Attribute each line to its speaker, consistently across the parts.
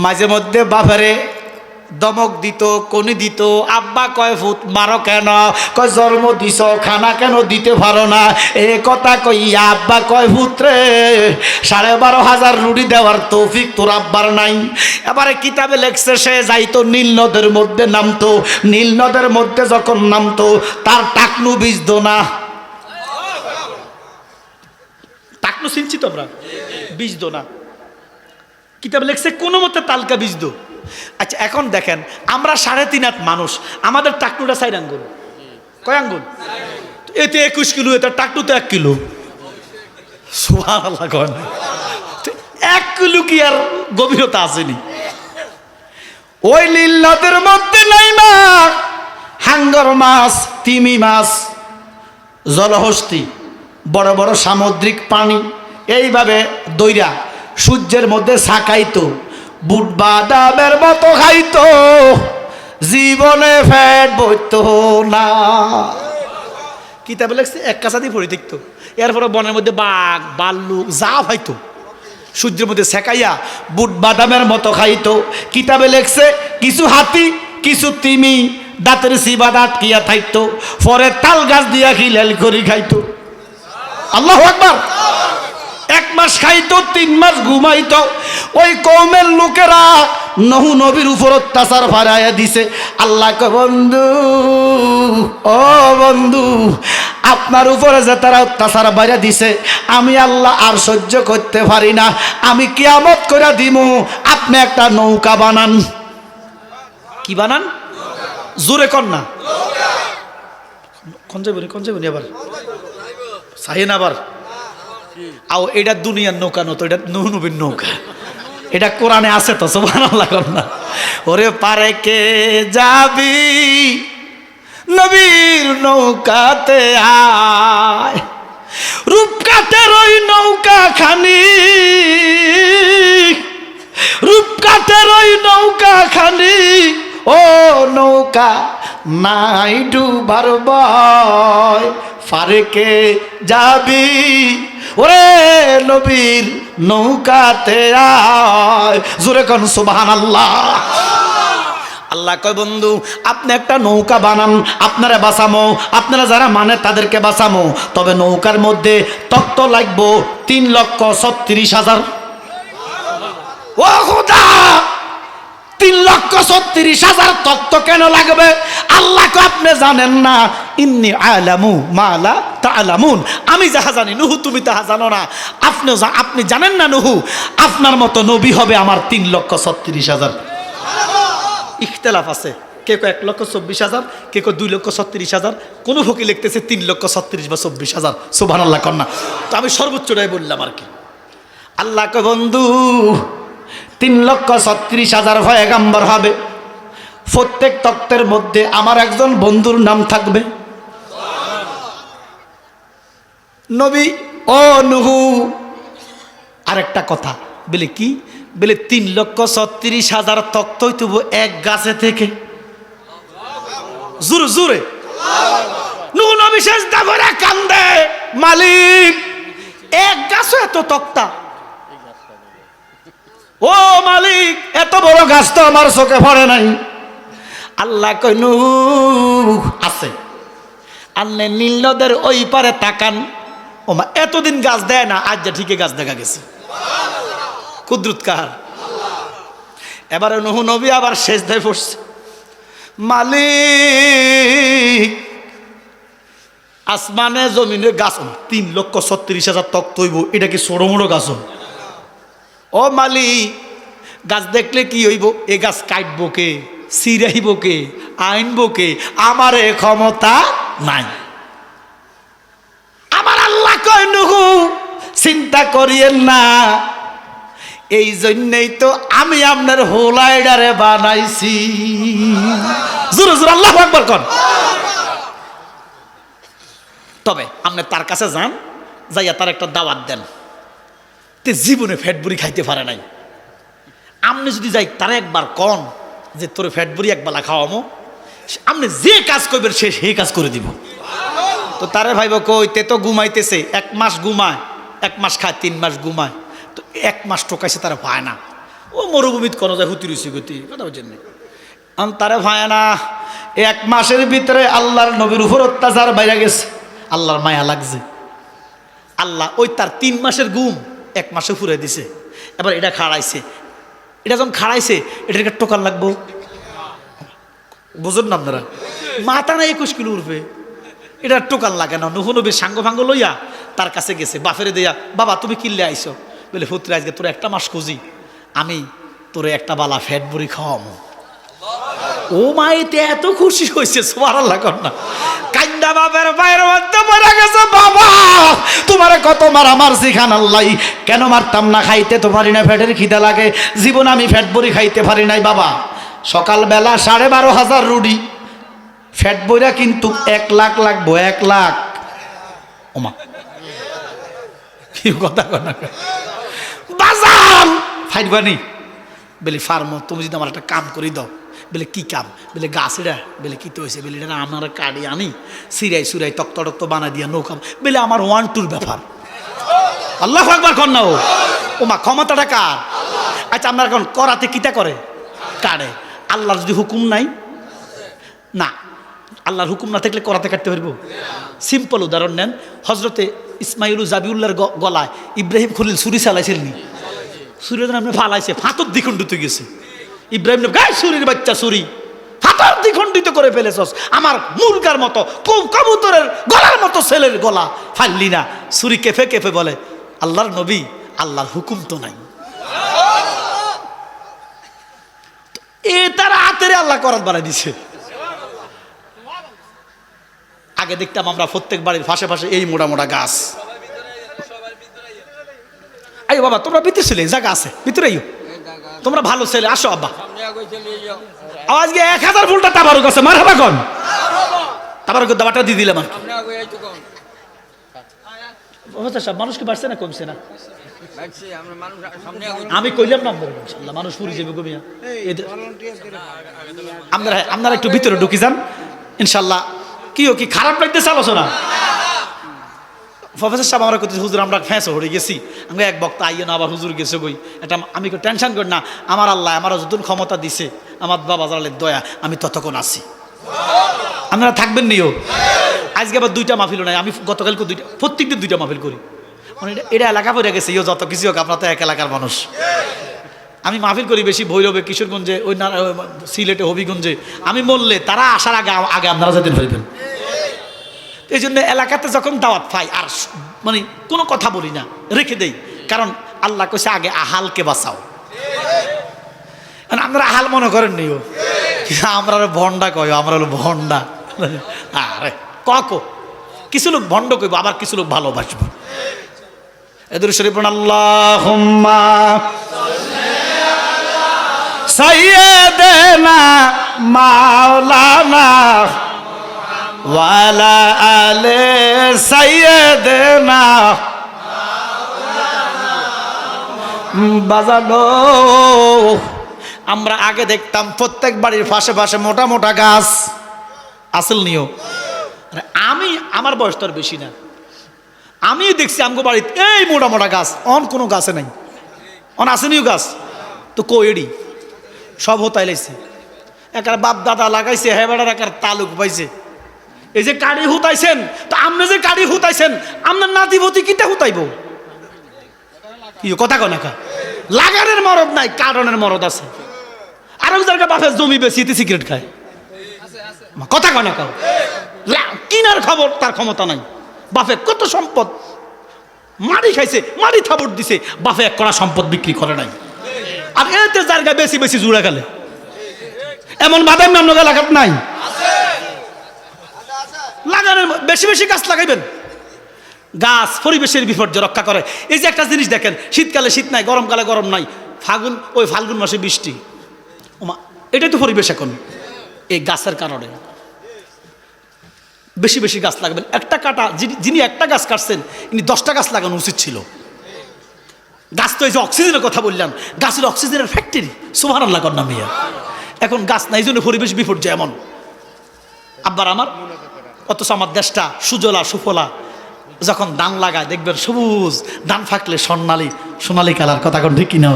Speaker 1: মাঝে মধ্যে বাবারে দমক দিত, কোনি দিত, আব্বা কয় ফুট মারো কেন, কয় জন্ম দিছ খানা কেন দিতে পারো না, এ কথা কইয়া আব্বা কয় পুত্রে 12,500 রুটি দেওয়ার তৌফিক তোর আব্বার নাই। এবারে কিতাবে লেখছে সে যাইতো নীল নদের মধ্যে নামতো, নীল নদের মধ্যে যখন নামতো তার টাকনু ভিজতো না। টাকনু চিনছি তোমরা? ভিজতো না। কিতাবে লেখছে কোনো মতে তালকা ভিজতো। আচ্ছা এখন দেখেন আমরা 3.5 হাত মানুষ, আমাদের টাকনুটা 4 আঙ্গুল। কয় আঙ্গুল? এতে 21 কিলো, এটা টাকনু তো 1 কিলো। সুবহানাল্লাহ। 1 কিলো কি আর গভীরতা আসেনি? ওই নীল নদের মধ্যে নাইমা হাঙ্গর মাছ, তিমি মাছ, জলহস্তি, বড় বড় সামুদ্রিক প্রাণী এইভাবে দইরা সূর্যের মধ্যে ছাকাইতো, বুট বাদামের মতো খাইতো, জীবনে ফ্যাট বইতো না। কিতাবে লেখছে এক কাছাদি পড়ে দেখতো। এরপরে বনের মধ্যে বাঘ ভাল্লুক যা হয়তো সূর্যের মধ্যে সেকাইয়া বুট বাদামের মতো খাইতো। কিতাবে লেখছে কিছু হাতি, কিছু তিমি দাঁতের সিবাদ আটকিয়া থাকতো, পরে তাল গাছ দিয়া খিলাল করি খাইতো। আল্লাহু আকবার। 1 মাস খাইতো, 3 মাস ঘুমাইতো। ওই কওমের লোকেরা নহু নবীর উপর অত্যাচার বাড়াইয়া দিছে। আল্লাহ কয় বন্ধু, ও বন্ধু, আপনার উপরে যে তারা অত্যাচার বাড়াইয়া দিছে আমি আল্লাহ আর সহ্য করতে পারি না, আমি কিয়ামত করে দিমু, আপনি একটা নৌকা বানান। কি বানান? জোরে কর না। কোন যাবনি আবার সাহেন আবার আও, এটা দুনিয়ার নৌকা নতো, এটা নবীর নৌকা, এটা কোরআনে আছে তো। সুবহানাল্লাহ। না ওরে পারে কে যাবি নবীর নৌকাতে আয়, রূপকাঠের ওই নৌকা খানি, রূপকাঠের ওই নৌকা খানি, ও নৌকা নাই ডুবার ভয়, ফারেকে যাবি ওরে নবীর নৌকাতে আয়। জোরে কোন সুবহানাল্লাহ। আল্লাহ কয় বন্ধু আপনি একটা নৌকা বানান, আপনারা বাঁচামো, আপনারা যারা মানে তাদেরকে বাঁচামো, তবে নৌকার মধ্যে তক্ত লাগবো 3,36,000। ও খোদা, 3,36,000 তত্ত্ব কেন লাগবে? আল্লাহ কয় আপনি জানেন না, ইন্নী আলামু মা লা তা'লামুন, আমি যাহা জানি নুহু তুমি তাহা জানো না। আপনি জানেন না নুহু আপনার মতো নবী হবে আমার 3,36,000। ইখতিলাফ আছে, কে কয় 1,24,000, কে কয় 2,36,000, কোন ফকি লিখতেছে 3,36,000 বা 24,000। সুবহানাল্লাহ কন্যা। তো আমি সর্বোচ্চটাই বললাম আর কি। আল্লাহ কয় বন্ধু 3,36,000 পয়গম্বর হবে, প্রত্যেক তক্তের মধ্যে আমার একজন বন্ধুর নাম থাকবে। নবী ও নুহু আরেকটা কথা বলে কি বলে 3,36,000 তক্ত হইতে এক গাছে থেকে। জোরে জোরে নুহু নবী সেজদা করে কান্দে, মালিক এক গাছে এত তক্তা, ও মালিক এত বড় গাছ তো আমার চোখে পড়ে নাই। আল্লাহ কই নূহ আছে, আল্লাহ নীল নদের ওই পারে তাকান, ওমা এতদিন গাছ দেয় না, আজ যা ঠিকই গাছ দেখা গেছে। কুদরত কার? এবারে নূহ নবী আবার সেজদায় পড়ছে, মালিক আসমানে জমিনে গাছ 3,36,000 তক্ত হইব, এটা কি ছোট মোটো গাছ? ও মালিক গাছ দেখলে কি হইব? এ গাছ কাটবো কে, সিরাইব কে, আইনবো কে? আমার এ ক্ষমতা নাই। আমার আল্লাহ কয় নুহু চিন্তা করিয়েন না, এই জন্যই তো আমি আপনার হোলাইডারে বানাইছি। জোরে জোরে আল্লাহু আকবার কোন। তবে আপনি তার কাছে যান, যাইয়া তার একটা দাওয়াত দেন, তে জীবনে ফ্যাট বুড়ি খাইতে পারে নাই। আপনি যদি যাই তারা একবার কন যে তোর ফ্যাট বুড়ি একবেলা খাওয়ামো, আপনি যে কাজ করবেন সে সেই কাজ করে দিব। তো তারে ভাইব কই তে তো ঘুমাইতেছে, 1 মাস ঘুমায়, 1 মাস খায়, 3 মাস ঘুমায়, তো 1 মাস টোকাইছে তারা পায় না। ও মরুভূমিত কোনো যায় হুতি রুচি গতি কথা বলছেন তারে ভায় না। 1 মাসের ভিতরে আল্লাহর নবীর উপর অত্যাচার বাইরে গেছে, আল্লাহর মায়া লাগছে। আল্লাহ ওই তার 3 মাসের গুম 1 মাসে ফুরে দিছে। এবার এটা খাড়াইছে, এটা যখন খাড়াইছে এটাকে টোকান লাগবো, বুঝুন না আপনারা? মাথা না 21 কিলো উঠবে, এটা টোকান লাগে না। নুহ নবীর সাঙ্গ ভাঙ্গ লইয়া তার কাছে গেছে, বাফেরে দিয়া, বাবা তুমি কিনলে আইসো? বলে পুত্র আজকে তোর 1 মাস খুঁজি, আমি তোরে একটা বালা ফ্যাট বুড়ি খাওয়ামো। ও মাইতে এত খুশি হয়েছে, সুবহানাল্লাহ কন্যা কান্দা বাবার পায়ের মধ্যে পড়ে গেছে। বাবা তোমারে কত মারা মারছি খান আল্লাহ, কেন মারতাম না? খাইতে তো পারি না, ফ্যাটের খিদা লাগে, জীবন আমি ফ্যাট বুড়ি খাইতে পারি নাই। বাবা সকালবেলা 12,500 রুটি ফ্যাট বইরা কিন্তু 1 লাখ লাগবো, 1 লাখ। ওমা কি কথা কনা বাজান ফাইটবানি বলে ফার্ম, তুমি যদি আমার একটা কাম করি দাও। বলে কি কাম? বলে গাছ এটা। বলে কি তো হয়েছে? বলে এটা আমার কাড়ি আনি সিরাই সুরাই তক্ত টক্ত বানা দিয়া নৌকাম। বলে আমার 1-2 ব্যাপার। আল্লাহু আকবার কর না। ও মা ক্ষমতাটা কার? আচ্ছা আমরা এখন করাতে কিতা করে কাড়ে। আল্লাহর যদি হুকুম নাই না, আল্লাহর হুকুম না থাকলে করাতে কাটতে পারবো? সিম্পল উদাহরণ নেন, হজরতে ইসমাইল জাবিউল্লাহর গলায় ইব্রাহিম খলিল ছুরি চালাইছিলেন। ছুরি আপনি ফালাইছে, ফাতর দ্বিখণ্ডিত গেছে। ইব্রাহিম গায়ে ছুরির বাচ্চা ছুরি ফাতর দ্বিখণ্ডিত করে ফেলেছস, আমার মুরগার মতো কবুতরের গলার মতো ছেলের গলা ফাললি না। ছুরি কেঁপে কেঁপে বলে আল্লাহর নবী, আল্লাহর হুকুম তো নাই। এ তার হাতের আল্লাহ করাত বানাই দিছে। আগে দেখতাম আমরা প্রত্যেক বাড়ির পাশে পাশে এই মোটা মোটা গাছ। আইও বাবা তোমরা ভিতরে ছিলে, জায়গা আছে ভিতরে আইও, তোমরা ভালো ছেলে, আসো আব্বা। আজকে 1000 ফুলটা তাবারুক আছে, মারহাবা কোন তাবারুকের দাবাটা দিয়ে দিলাম। মানুষ কি বাড়ছে না কমছে না? আমি কইলাম না ইনশাআল্লাহ মানুষ পুরি যাবে কমিয়া। আপনারা একটু ভিতরে ঢুকি যান ইনশাআল্লাহ। কি খারাপ লাগতেছে আলোচনা? প্রফেসর সাহেব আমরা করতেছি হুজুর আমরা ফ্যাঁসো হয়ে গেছি, আমরা এক বক্তা আইয়ে না আবার হুজুর গেছে বই। এটা আমি টেনশন করি না, আমার আল্লাহ আমার যতক্ষণ ক্ষমতা দিছে, আমার বাবা জালের দয়া, আমি ততক্ষণ আছি। আপনারা থাকবেন নিও। আজকে আবার 2টা মাহফিল নাই, আমি গতকালকে 2টা, প্রত্যেকদিন 2টা মাহফিল করি। মানে এটা এলাকা পড়ে গেছে, ইও যত কিছু হোক আপনার তো এক এলাকার মানুষ। আমি মাহফিল করি বেশি ভৈরবে, কিশোরগঞ্জে, ওই সিলেটে, হবিগঞ্জে। আমি বললে তারা আসার আগে আগে আপনারা যেতে পারবেন। এই জন্য এলাকাতে যখন দাওয়াত পাই আর মানে কোনো কথা বলি না, রেখে দেই। কারণ আল্লাহ কইছে আগে আহালকে বাঁচাও। আমরা আহাল মনে করেন নিও, আমরা ভন্ডা কয়, আমরা হলো ভন্ডা। আরে কক কিছু লোক ভণ্ড কইব, আবার কিছু লোক ভালোবাসবো। এদের শরীফ আল্লাহুম্মা সাইয়্যিদানা মাওলানা ওয়ালা আলে সাইয়্যিদানা। বাজানো আমরা আগে দেখতাম প্রত্যেক বাড়ির পাশে পাশে মোটা মোটা গাছ আসল নিও। আমার বয়স তো আর বেশি না, আমি দেখছি আমগো বাড়িতে এই মোটা মোটা গাছ, অন কোনো গাছে নাই। অন আসেনিও গাছ তো কইডি সব হতাই লাইছে। একার বাপ দাদা লাগাইছে, হ্যাঁ বেড়ার একার তালুক পাইছে। এই যে কাড়ি হুতাইছেন, তো আপনি যে কাড়ি হুতাইছেন আপনার নাতিভতি কিটা হুতাইব? কি কথা কনাকা লাগানের মরদ নাই, কারণের মরদ আছে। আর ওই জায়গা বাপের জমি বেশিতে সিগারেট খায়, কথা কনাকা কিনার খবর তার ক্ষমতা নাই। বাপে কত সম্পদ মাটি খাইছে, মাটি থাবড় দিছে, বাপে 1 কড়া সম্পদ বিক্রি করে নাই। আর এতে জায়গা বেশি বেশি জুড়ে গেলে এমন বাদাম অন্য এলাকাত নাই। লাগানোর বেশি বেশি গাছ লাগাইবেন। গাছ পরিবেশের বিপর্যয় রক্ষা করে। এই যে একটা জিনিস দেখেন, শীতকালে শীত নাই, গরমকালে গরম নাই, ফাল্গুন মাসে বৃষ্টি, এটাই তো পরিবেশ এখন। এই গাছের কারণে বেশি বেশি গাছ লাগাবেন। একটা কাটা যিনি একটা গাছ কাটছেন ইনি 10টা গাছ লাগানো উচিত ছিল। গাছ তো এই যে অক্সিজেনের কথা বললাম, গাছের অক্সিজেনের ফ্যাক্টরি, সুবহানাল্লাহ কন্যা মিয়া। এখন গাছ নাই জন্য পরিবেশ বিপর্যয় এমন। আব্বার আমার অথচ আমার দেশটা সুজলা সুফলা, যখন ধান লাগায় দেখবেন সবুজ, ধান ফাঁকলে সোনালি কালার, কথা কোন ঠিক কিনা?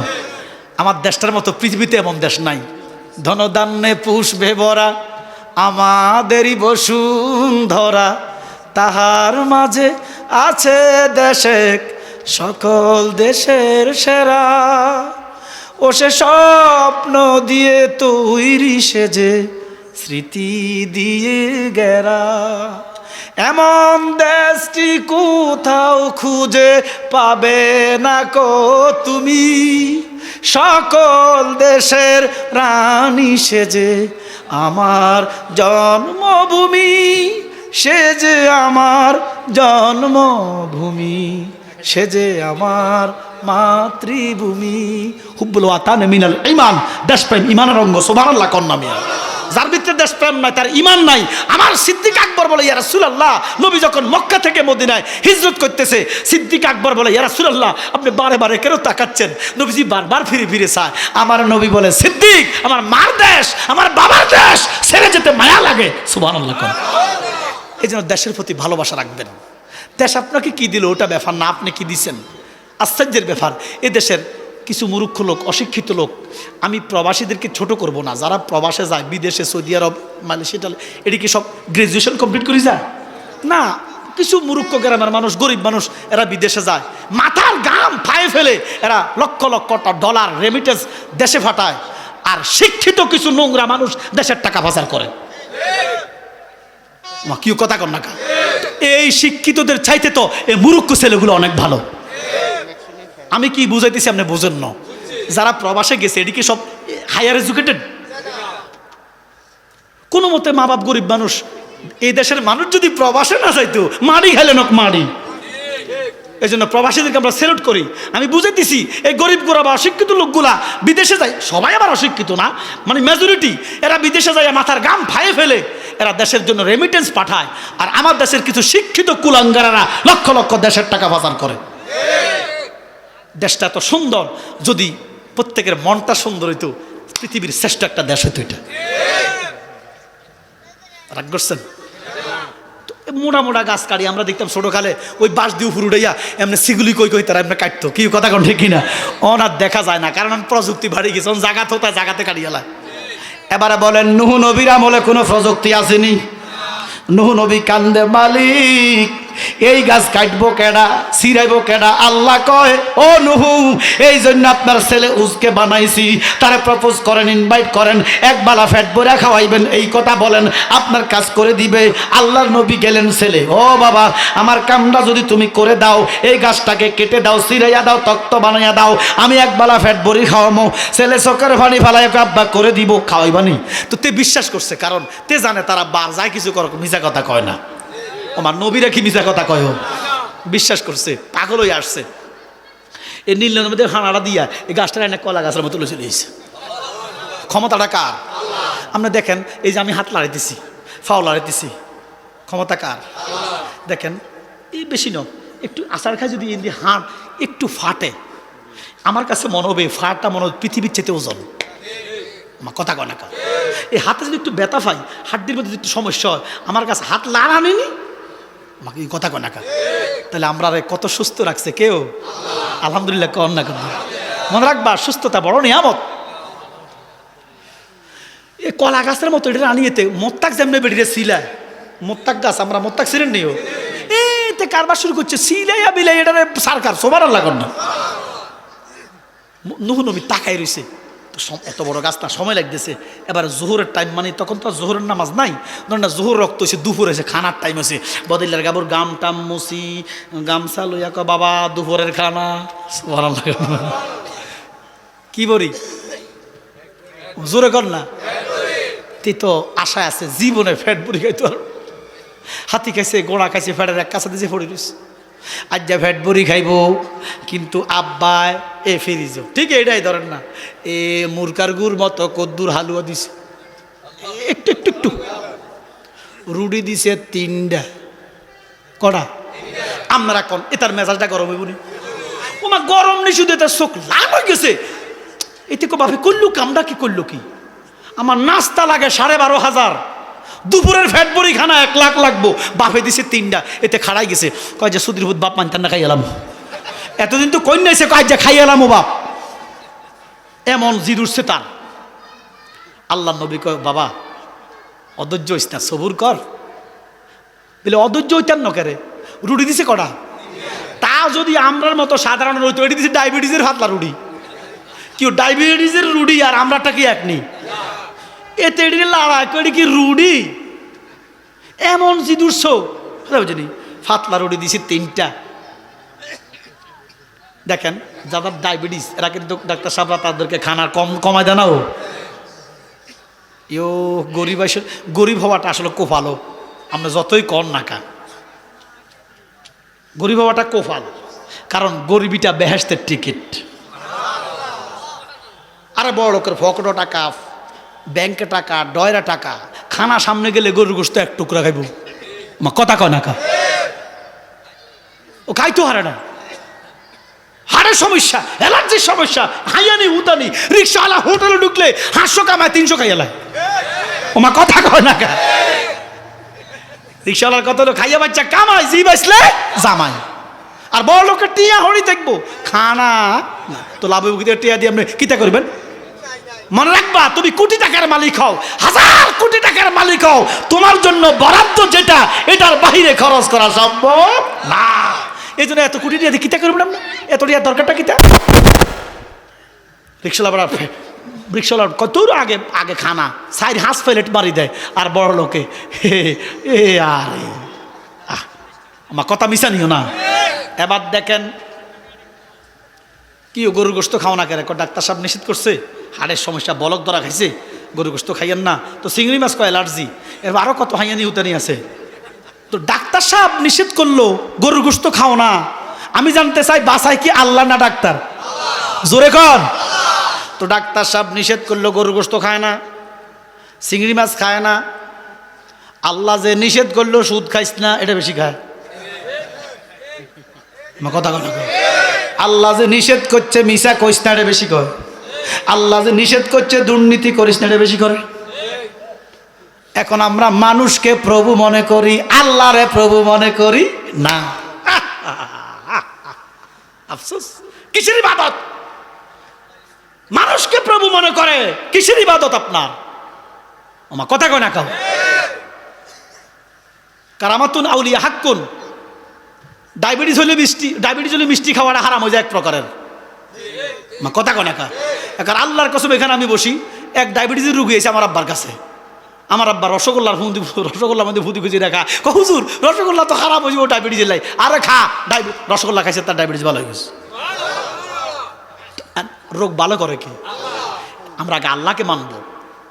Speaker 1: আমার দেশটার মতো পৃথিবীতে এমন দেশ নাই। ধনধান্যে পুষ্পে ভরা আমাদেরই বসুন্ধরা, তাহার মাঝে আছে দেশে সকল দেশের সেরা। ও সে স্বপ্ন দিয়ে তৈরি সেজে স্মৃতি দিয়ে গেরা, এমন দেশটি কোথাও খুঁজে পাবে না কো তুমি। সকল দেশের রানী সেজে আমার জন্মভূমি, সেজে আমার জন্মভূমি, সেজে আমার মাতৃভূমি। হুব্বুল ওয়াতান মিনাল ঈমান, দেশপ্রেম ঈমানের অঙ্গ। সুবহানাল্লাহ কন্যা মিয়া। যার ভিতরে দেশপ্রেম নাই তার ঈমান নাই। আমার সিদ্দিক আকবর বলে, ইয়া রাসূলুল্লাহ, নবী যখন মক্কা থেকে মদিনায় হিজরত করতেছে, সিদ্দিক আকবর বলে, ইয়া রাসূলুল্লাহ, আপনি বারে বারে কেন তাকাচ্ছেন? নবীজি বারবার ফিরে ফিরে চায়। আমার নবী বলে, সিদ্দিক, আমার মার দেশ, আমার বাবার দেশ ছেড়ে যেতে মায়া লাগে। সুবহানাল্লাহ কোন। এই জন্য দেশের প্রতি ভালোবাসা রাখবেন। দেশ আপনাকে কি দিল ওটা ব্যাপার না, আপনি কি দিছেন আশ্চর্যের ব্যাপার। এ দেশের কিছু মূর্খ লোক, অশিক্ষিত লোক, আমি প্রবাসীদেরকে ছোট করব না, যারা প্রবাসে যায় বিদেশে, সৌদি আরব, মালয়েশিয়া, এটি কি সব গ্রাজুয়েশন কমপ্লিট করে যায় না? কিছু মূর্খ গ্রামের মানুষ, গরিব মানুষ, এরা বিদেশে যায়, মাথার ঘাম পায়ে ফেলে এরা লক্ষ লক্ষ ডলার রেমিটেন্স দেশে ফাটায়। আর শিক্ষিত কিছু নোংরা মানুষ দেশের টাকা পাচার করে। কি কথা কর না, এই শিক্ষিতদের চাইতে তো এই মূর্খ ছেলেগুলো অনেক ভালো। আমি কি বুঝাইতেছি আপনি বোঝেন না? যারা প্রবাসে গেছে এদিকে সব হায়ার এডুকেটেড। কোনো মতে মা বাপ গরিব মানুষ, এই দেশের মানুষ যদি প্রবাসে না যাইতো মারি খাইলেন মারি। এই জন্য প্রবাসীদেরকে আমরা স্যালুট করি। আমি বুঝাইতেছি এই গরিব গোরা বা অশিক্ষিত লোকগুলা বিদেশে যায়, সবাই আবার অশিক্ষিত না, মানে মেজরিটি, এরা বিদেশে যায় মাথার ঘাম ফায়ে ফেলে এরা দেশের জন্য রেমিটেন্স পাঠায়। আর আমার দেশের কিছু শিক্ষিত কুলাঙ্গারেরা লক্ষ লক্ষ দেশের টাকা পাচার করে। দেশটা এত সুন্দর, যদি প্রত্যেকের মনটা সুন্দর হইতো, পৃথিবীর শ্রেষ্ঠ একটা দেশ হইতো। এটা রাগ করছেন? মোড়া মোড়া গাছ কাটি আমরা দেখতাম ছোটকালে, ওই বাঁশ দিয়ে উপর উঠাইয়া এমনি সিগুলি কই কই তারা এমনি কাটতো। কি কথা কোন ঠিক কিনা? ওনার দেখা যায় না, কারণ প্রযুক্তি বাড়ি গেছে, জায়গা তো তাই জায়গাতে কাটিয়ালায়। এবারে বলেন, নূহ নবীর আমলে কোনো প্রযুক্তি আসেনি? নূহ নবী কান্দে, মালিক এই গাছ কাটবো কেডা, ছিড়াইবো কেডা? আল্লাহ কয়, ও নূহ, এই জন্য আপনার ছেলে উজকে বানাইছি, তারে প্রপোজ করেন, ইনভাইট করেন, এক বালা ফ্যাট ভরে খাওয়াইবেন, এই কথা বলেন, আপনার কাজ করে দিবে। আল্লাহর নবী গেলেন, ছেলে, ও বাবা, আমার কামটা যদি তুমি করে দাও, এই গাছটাকে কেটে দাও, ছিড়াইয়া দাও, তক্ত বানাইয়া দাও, আমি এক বালা ফ্যাট ভরি খাওয়ামো। ছেলে চোখের পানি ফালাই আব্বা করে দিব, খাওয়াইবানি। তো তে বিশ্বাস করছে, কারণ তে জানে তারা বার যায় কিছু কর, মিছা কথা কয় না। আমার নবীরা কি মিছা কথা কয়? বিশ্বাস করছে, পাগল হয়ে আসছে। এই নীল নদীর হানাড়া দিয়া এই গাছটা এনে কলা গাছের মতো চলে দিয়েছে। ক্ষমতাটা কার? আপনি দেখেন, এই যে আমি হাত লাড়াইতেছি, ফাও লাড়াইতেছি, ক্ষমতা কার? দেখেন, এই বেশি নয়, একটু আচার খায় যদি এই হাত একটু ফাটে, আমার কাছে মনে হবে ফাটটা মনে হবে পৃথিবীর চেতে ওজন। আমার কথা কয় না কার? এই হাতে যদি একটু ব্যথা পাই, হাড্ডির মধ্যে যদি একটু সমস্যা হয়, আমার কাছে হাত লাড়ানি আমাকে এই কথা কয় না কার? তাহলে আমরা কত সুস্থ রাখছে কেউ? আলহামদুলিল্লাহ কর না কেন? মনে রাখবা, সুস্থতা বড় নিয়ামত। এই কলা গাছের মতো এটা আনিয়েতে মোত্তাক যেমনি বেরিয়ে সিলায়, মোত্তাক গাছ, আমরা মোত্তাক ছিলেন নিও, এতে কারবার শুরু করছে, সিলাইয়া বিলাই এটা সরকার সবার লাগান না। নূহ নবী তাকাই রয়েছে, তো এত বড় গাছ না, সময় লাগতেছে। এবার জোহরের টাইম, মানে তখন তো জোহরের নামাজ নাই, ধর না জোহর রক্ত হয়েছে, দুপুর হয়েছে, খানার টাইম হয়েছে। বদিল্লার গাবর গাম টাম মুসি গামছা লইয়া ক বাবা দুপুরের খানা কি বলি জোরে কর না। তুই তো আশায় আছে জীবনে ফ্যাট বুড়ি খাইতো, আর হাতি খাইছে, গোড়া খাইছে, ফ্যাটের এক কাছে দিয়েছে পড়ে রয়েছে। আজ যা ফ্যাট বুড়ি খাইব, কিন্তু আব্বায় এ ফিরিজ, ঠিক এটাই ধরেন না, এ মুরকার গুড় মতো কদ্দুর হালুয়া দিছে, একটু একটু একটু রুটি দিছে 3টা, কটা? আপনারা কোন এটার মেজাজটা গরম হইব নি? ওমা গরম নি, শুধু এটার চোখ লাল হয়ে গেছে। এতে কো বাপে করলো কামটা কি করলো কি? আমার নাস্তা লাগে 12,500, দুপুরের ফ্যাট বড়ি খানা 1 লাখ লাগবো, বাপে দিছে 3টা, এতে খাড়াই গেছে। কয় যে সুদীর বাপ মানতেন না, খাই এলাম, এতদিন তো কই নাইছে, কয় যে খাই এলাম ও বাপ। এমন জিদ উঠছে তার। আল্লাহ নবী কয় বাবা অধৈর্য হইস না, সবুর কর। বলে অধৈর্য হইতেন না কেরে, রুটি দিছে কটা, তা যদি আমরার মতো সাধারণ রইতো, এটি দিছে ডায়াবেটিসের ফাতলা রুটি। কেউ ডায়াবেটিসের রুটি আর আমরাটা কি এক নেই, এতে এটি লড়াই করে কি রুটি, এমন জিদ উঠছো বুঝলি। ফাতলা রুটি দিছে 3টা। দেখেন যাদের ডায়াবেটিস এরা কিন্তু ডাক্তার সাহেবরা তাদেরকে খানা কমায় দেয় না। ও ইয়ো গরিব হওয়াটা আসলে কোফালো, আমরা যতই কর না কা, গরিব হওয়াটা কোফাল, কারণ গরিবিটা বেহেশতের টিকিট। আরে বড় লোকের ফকটো টাকা, ব্যাংকে টাকা, ডয়রা টাকা, খানা সামনে গেলে গরুর গোশত 1 টুকরা খাইব, কথা কয় না কা, ও খাইতো হারে না, হাড়ের সমস্যা, অ্যালার্জির সমস্যা, হাইয়ানি হুতানি, রিক্সাওয়ালা হোটেলে ঢুকলে 500 কামায় 300 খাইয়ালায়, ওমা কথা কয় না কা। রিক্সাওয়ালার কত লোক খাইয়া বাচ্চা কামায়, জি বাঁচলে জামাই। আর বড় লোকের টিয়া হরি দেখবো খানা তো লাভ টিয়া দিয়ে আপনি কিতা করবেন। মনে রাখবা তুমি কোটি টাকার মালিক হও, 1000 কোটি টাকার মালিক হও, তোমার জন্য বরাদ্দ যেটা এটার বাহিরে খরচ করা সম্ভব না। এই জন্য এত কোটি টাকা কিতা করবেন আপনি, এত টাকার দরকারটা কিতা। রিক্সাওয়ালা কত আগে আগে খানা 4 হাঁস প্লেট মারি দেয়, আর বড় লোকে আরে আমার কথা মিশা নিও না। এবার দেখেন কি গরুর গোশত খাও না কেন, ডাক্তার সাহেব নিষেধ করছে, হাড়ের সমস্যা, বলক ধরা খাইছে, গরুর গোশত খাইয়েন না, তো চিংড়ি মাছ কয় অ্যালার্জি, এবার আরও কত হাইয়ানি হুতানি আছে। তো ডাক্তার সাহেব নিষেধ করলো গরুর গোশত খাও না, আমি জানতে চাই বাসায় কি আল্লাহ না ডাক্তার, জোরে কন। তো ডাক্তার সাহেব নিষেধ করলো গরুর গোশত খায় না, চিংড়ি মাছ খায় না, আল্লাহ যে নিষেধ করলো সুদ খাইস না এটা বেশি খায়, কথা কথা। আল্লাহ যে নিষেধ করছে মিশা কইস না এটা বেশি কয়, আল্লাহ যে নিষেধ করছে দুর্নীতি করিস না এটা বেশি করে। এখন আমরা মানুষকে প্রভু মনে করি, আল্লাহরে প্রভু মনে করি না। আফসোস, কিসের ইবাদত, মানুষকে প্রভু মনে করে, কিসের ইবাদত আপনার, আমার কথা কয় না কাউ। কারামাতুন আউলিয়া হাক্কুন, ডায়াবেটিস হলে মিষ্টি খাওয়াটা হারাম হয়ে যায় এক প্রকারের, কথা কয় না কা। এখন আল্লাহর কসম এখানে আমি বসি, এক ডায়াবেটিসের রোগী এসে আমার আব্বার কাছে, আমার আব্বা রসগোল্লার রসগোল্লার মধ্যে ফুদি খুঁজে রাখা, হুজুর রসগোল্লা তো খারাপ হয়ে যাবো ডায়াবেটিস লাই, আরে খা, রসগোল্লা খাইছে তার ডায়াবেটিস ভালো হয়ে গেছে। রোগ ভালো করে কি, আমরা আগে আল্লাহকে মানবো।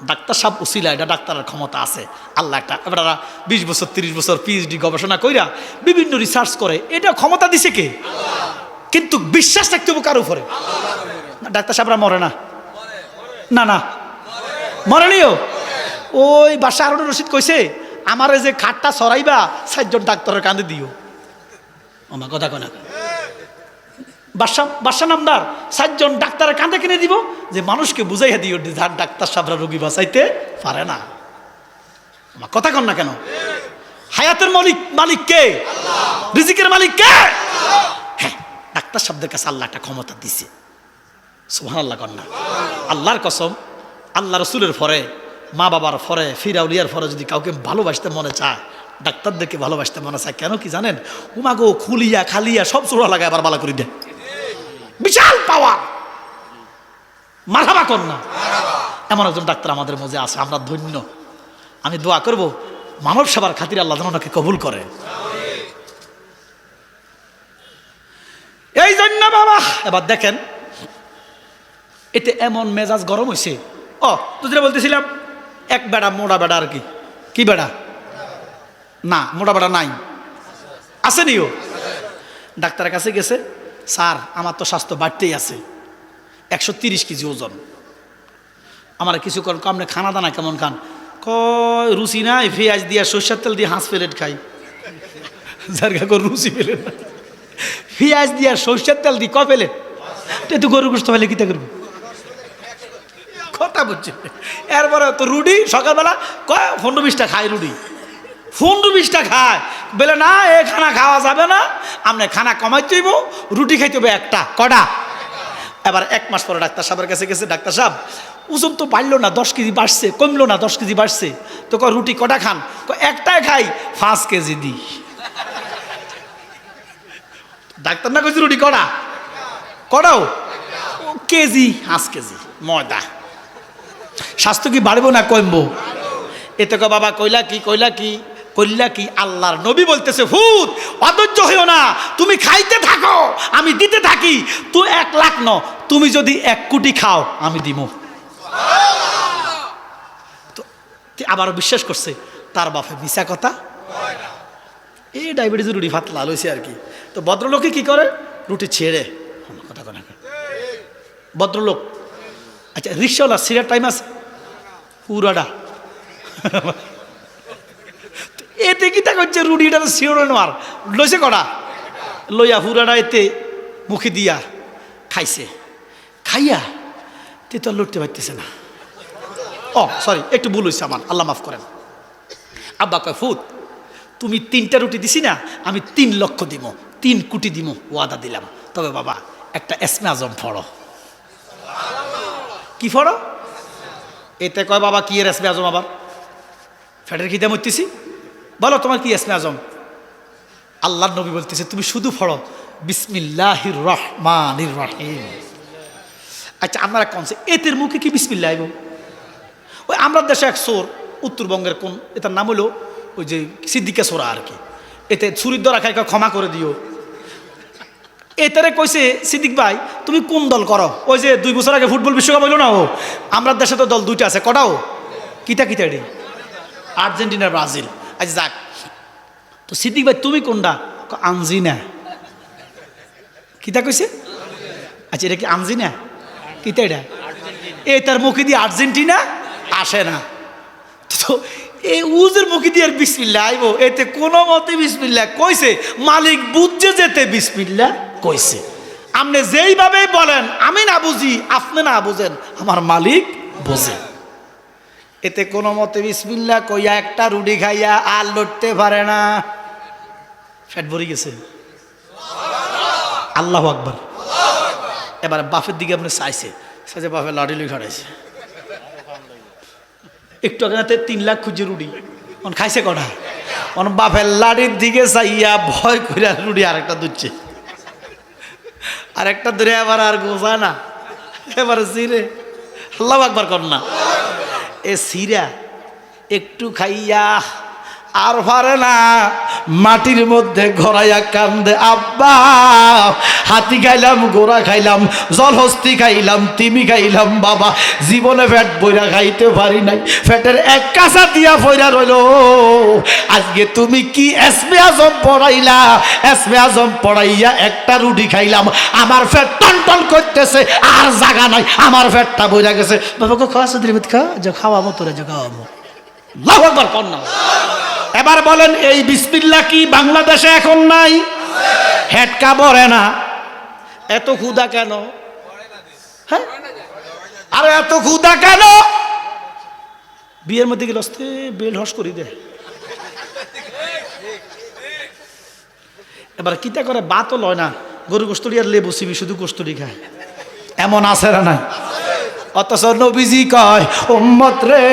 Speaker 1: ডাক্তার সাহেব উসিলা, এটা ডাক্তারের ক্ষমতা আছে, আল্লাহ একটা এবারা 20 বছর 30 বছর পিএইচডি গবেষণা কইরা বিভিন্ন রিসার্চ করে, এটা ক্ষমতা দিছে কে, কিন্তু বিশ্বাস রাখতে হবে কার উপরে। ডাক্তার সাহেবরা মরে না, না না মরেনিও। ওই বাসা হারুনুর রশিদ কইছে আমার যে খাটটা সরাইবা 4 জন ডাক্তারের কান্দে দিও, আমার কথা কয় না। বাদশা নামদার 4 জন ডাক্তারের কাঁধে কিনে দিব, যে মানুষকে বুঝাইয়া দিও যার ডাক্তার সাহেবরা রোগী বাঁচাইতে পারে না, আমার কথা কন না কেন। হায়াতের মালিক কে, রিজিকের মালিক কে, হ্যাঁ ডাক্তার সাহেবদের কাছে আল্লাহ একটা ক্ষমতা দিছে, সুবহানাল্লাহ কন না। আল্লাহর কসম, আল্লাহ রসুলের পরে, মা বাবার পরে, ফিরাউলিয়ার পরে যদি কাউকে ভালোবাসতে মনে চায়, ডাক্তারদেরকে ভালোবাসতে মনে চায়, কেন কি জানেন, উমাগো খুলিয়া খালিয়া সব চোরা লাগায় আবার ভালো করে দেয়, বিশাল পাওয়ার, মারহাবা কর না। এমন একজন ডাক্তার আমাদের মধ্যে আছে, আমরা ধন্য। আমি দোয়া করব মানব সেবার খাতিরে আল্লাহ যেন ওনাকে কবুল করে। এই জন্য বাবা এবার দেখেন এতে এমন মেজাজ গরম হয়েছে। ও তো যেটা বলতেছিলাম, এক বেড়া মোড়া বেড়া আর কি বেড়া না, মোড়া বেড়া নাই, আসেনিও। ডাক্তারের কাছে গেছে, স্যার আমার তো স্বাস্থ্য বাড়তেই আছে, 130 কেজি ওজন, আমার কিছু আপনি খানা দানা কেমন খান, কয় রুচি নাই, পেঁয়াজ দিয়া সরষের তেল দিয়ে হাঁস প্লেট খাই, যার রুচি পেলেন না, পেঁয়াজ দিয়া সরষের তেল দিয়ে কয় প্লেট, একটু গরু গোশত হলে কিতা করবো, কথা বুঝছে। এরপরে তো রুটি সকালবেলা কয় 15-20টা খায়, রুটি 15-20টা খায়, বলে না এ খানা খাওয়া যাবে না, আপনি খানা কমাইতে হইব, রুটি খাইতে হবে একটা, কটা, এবার 1 মাস পরে ডাক্তার সাহেবের কাছে গেছে, ডাক্তার সাহেব ওজন তো বাড়লো না, 10 কেজি বাড়ছে, কমলো না, 10 কেজি বাড়ছে। তো কয় রুটি কটা খান? একটাই খাই, 5 কেজি দিই। ডাক্তার না কইছে রুটি কটা কটাও কেজি, 5 কেজি ময়দা। স্বাস্থ্য কি বাড়বো না কমবো? এতে কয় বাবা কইলা কি আল্লাহর নবী বলতেছে ভূত অধৈর্য হইও না, তুমি খাইতে থাকো আমি দিতে থাকি। তুই 1 লাখ ন, তুমি যদি 1 কোটি খাও আমি দিমু। তো আবারও বিশ্বাস করছে তার বাপে মিছা কথা। এই ডায়াবেটিস রুটি ভাত লাল হয়েছে আর কি। তো ভদ্রলোকে কি করে? রুটি ছেড়ে কথা কথা ভদ্রলোক। আচ্ছা রিক্সাওয়ালা সিরার টাইম আছে পুরাটা এতে কি তা করছে? রুটিটা শিওরে নোয়ার লইছে কটা লইয়া পুরাটা এতে মুখে দিয়া খাইছে। খাইয়া তে তো লড়তে পারতেছে না। ও সরি, একটু ভুল হয়েছে আমার, আল্লাহ মাফ করেন। আব্বা কয় ফুত তুমি 3টা রুটি দিছি না, আমি 3 লক্ষ দিব, 3 কোটি দিব, ওয়াদা দিলাম। তবে বাবা একটা এসমে আজম ফড়ো। কি ফড়ো? এতে কয় বাবা কি এর এসমে আজম? আবার ফ্যাটের খিদে মরতেছি, বলো তোমার কি এসমে আজম? আল্লাহর নবী বলতেছে তুমি শুধু ফড়ো বিসমিল্লাহির রহমানির রহিম। আচ্ছা আপনারা কনছে এতের মুখে কি বিসমিল্লাহ আইব? ওই আমরা দেশে এক চোর, উত্তরবঙ্গের কোন এটার নাম হলো ওই যে সিদ্দিকা সোরা আর কি, এতে ছুরির দ্বারা খাই ক্ষমা করে দিও। এটারে কইছে সিদ্দিক ভাই তুমি কোন দল করো? ওই যে 2 বছর আগে ফুটবল বিশ্বকাপ হইল না, ও আমরা দেশে তো দল 2টা আছে, কটাও কিতা এটি আর্জেন্টিনা ব্রাজিল। আচ্ছা যাক, তো সিদ্দিক ভাই তুমি কোনটা? আনজিনা। কিতা কইছে? আচ্ছা এটা কি আনজিনা? কিতা এটা? তার মুখে দিয়ে আর্জেন্টিনা আসে না। তো এই উজের মুখে দিয়ে আর বিসমিল্লাহ আইব? এতে কোনো মতে বিসমিল্লাহ কইছে, মালিক বুঝছে যেতে বিসমিল্লাহ কইছে। আপনি যেইভাবে বলেন আমি না বুঝি, আপনি না বুঝেন, আমার মালিক বোঝে। এতে কোনো মতে বিসমিল্লাহ কইয়া একটা রুটি খাইয়া আর লড়তে পারে না, ফ্যাট ভরে গেছে। আল্লাহু আকবার। এবার বাপের দিকে আপনি চাইছে, বাপের লাঠি লুই খাড়াইছে। একটু আগে 3 লাখ খুঁজে রুটি খাইছে কটা? বাপের লাঠির দিকে চাইয়া ভয় করে রুটি আরেকটা দুচ্ছে, আরেকটা ধরে আবার আর গোসা না, এবার সিরে আল্লাহু আকবার কর না। এ সিরা একটু খাইয়া আর পারে না, মাটির মধ্যে ঘোরাইয়া কান্দে, আব্বা হাতি খাইলাম, গোড়া খাইলাম, জলহস্তি খাইলাম, তিমি খাইলাম, বাবা জীবনে ফ্যাট বইরা খাইতে পারি নাই, ফ্যাটের 1 কাঁচা দিয়া ফইরা রইল। আজকে তুমি কি এসমে আজম পড়াইলা? এসমে আজম পড়াইয়া একটা রুটি খাইলাম, আমার ফ্যাট টন টন করতেছে, আর জায়গা নাই, আমার ফ্যাটটা বইরা গেছে। বাবা খাওয়া সুদ্রি খাওয়াবো তোরা, খাওয়াবো। আল্লাহু আকবার কর না। এবার বলেন এই বিসমিল্লাহ কি বাংলাদেশে এখন নাই? হেডকা ভরে না, এত ক্ষুধা কেন? হ্যাঁ আর এত ক্ষুধা কেন? বিয়ের মধ্যে গেলে অস্তে বেল হস করি দে। এবার কিতা করে বাতও লয় না, গরু কষ্টরি আর লেবু চিবি শুধু কষ্টরি খায়, এমন আছে না নাই? অথচ নবীজি কয় উম্মত রে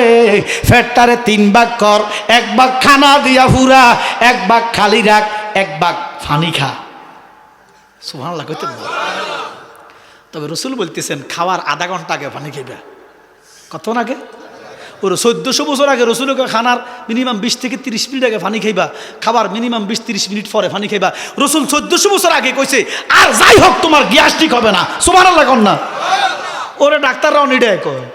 Speaker 1: ফেটটারে 3 ভাগ কর, 1 ভাগ খানা দিয়া ফুরা, 1 ভাগ খালি রাখ, 1 ভাগ পানি খা। সুবহানাল্লাহ কইতে। তবে রসুল বলতেছেন খাওয়ার আধা ঘন্টা আগে পানি খাইবা। কত আগে? ওর 1400 বছর আগে রসুলকে খানার মিনিমাম 20 থেকে 30 মিনিট আগে পানি খাইবা, খাবার মিনিমাম 20-30 মিনিট পরে পানি খাইবা। রসুল 1400 বছর আগে কইছে আর যাই হোক তোমার গ্যাস্ট্রিক হবে না। সুবহানাল্লাহ কর না। ওরে ডাক্তাররাও নিডে কয়